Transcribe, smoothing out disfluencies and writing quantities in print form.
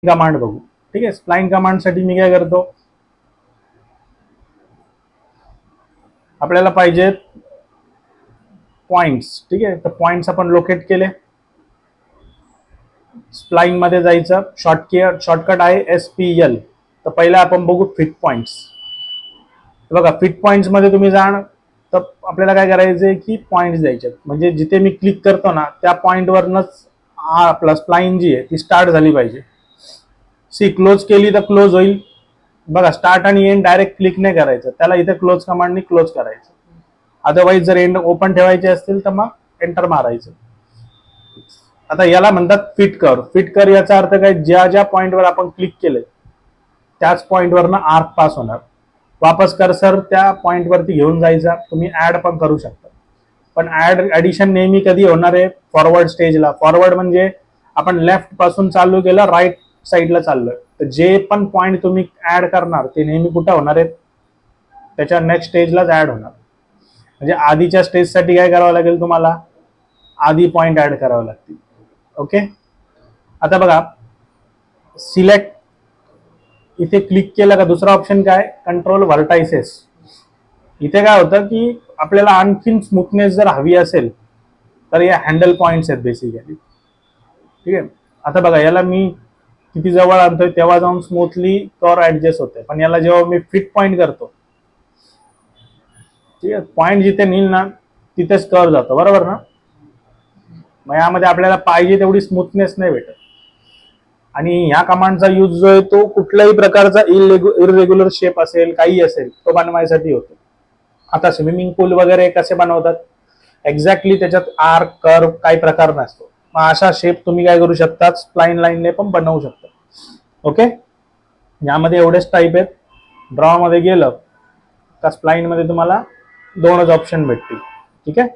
Command बघू. ठीक आहे, स्प्लाइन कमांड साठी मी काय करतो, आपल्याला पाहिजेत पॉइंट्स. ठीक आहे, तर पॉइंट्स आपण लोकेट केले. स्प्लाइन मध्ये जायचं, शॉर्टकट आहे SPL. तर पहिला आपण बघू फिट पॉइंट्स. बघा, फिट पॉइंट्स मध्ये तुम्ही जाण, तर आपल्याला काय करायचंय की पॉइंट्स द्यायचे, म्हणजे जिथे मी क्लिक करतो ना त्या पॉइंटवरनच आपला स्प्लाइन जी आहे ती स्टार्ट झाली पाहिजे. क्लोज केली तर क्लोज होईल. बघा, स्टार्ट आणि एंड डायरेक्ट क्लिक नाही करायचं, त्याला इथे क्लोज कमांडनी क्लोज करायचं. अदरवाईज जर एंड ओपन ठेवायचे असतील तर मग एंटर मारायचं. आता याला म्हणतात फिट कर. फिट कर याचा अर्थ काय, ज्या ज्या पॉइंटवर आपण क्लिक केले त्याच पॉइंटवरनं आर्क पास होणार. वापस कर्सर त्या पॉइंटवरती घेऊन जायचा. तुम्ही ऍड पण करू शकता, पण ऍडिशन नेहमी कधी होणार आहे, फॉरवर्ड स्टेजला. फॉरवर्ड म्हणजे आपण लेफ्ट पासून चालू केलं, राईट साईडला चाललोय, तर जे पण पॉइंट तुम्ही ऍड करणार ते नेहमी कुठं होणार आहेत, त्याच्या नेक्स्ट स्टेजलाच ऍड होणार. म्हणजे आधीच्या स्टेजसाठी काय करावं लागेल तुम्हाला, आधी पॉइंट ऍड करावं लागतील. ओके, आता बघा, सिलेक्ट इथे क्लिक केलं का दुसरा ऑप्शन काय, कंट्रोल व्हर्टायसेस. इथे काय होतं की आपल्याला आणखीन स्मूथनेस जर हवी असेल तर या हँडल पॉइंट्स आहेत बेसिकली. ठीक आहे, आता बघा, याला मी किती जवळ आणतोय तेव्हा जाऊन स्मूथली कर्व ऍडजस्ट होते, पण याला जेव्हा मी फिट पॉइंट करतो, ठीक आहे, पॉइंट जिथे नेईल ना तिथेच कर्व जातो, बरोबर ना. मग यामध्ये आपल्याला पाहिजे तेवढी स्मूथनेस नाही भेटत. आणि ह्या कमांडचा यूज जो आहे तो कुठल्याही प्रकारचा इरेग्युलर शेप असेल, काही असेल, तो बनवायसाठी होतो. आता स्विमिंग पूल वगैरे कसे बनवतात, एक्झॅक्टली त्याच्यात आर्क कर्व काही प्रकार नसतो. मग अशा शेप तुम्ही काय करू शकता, स्प्लाइन लाईनने पण बनवू शकता. ओके, यामध्ये एवढेच टाईप आहेत. ड्रॉ मध्ये गेलं का स्प्लाइन मध्ये तुम्हाला दोनच ऑप्शन भेटतील. ठीक आहे.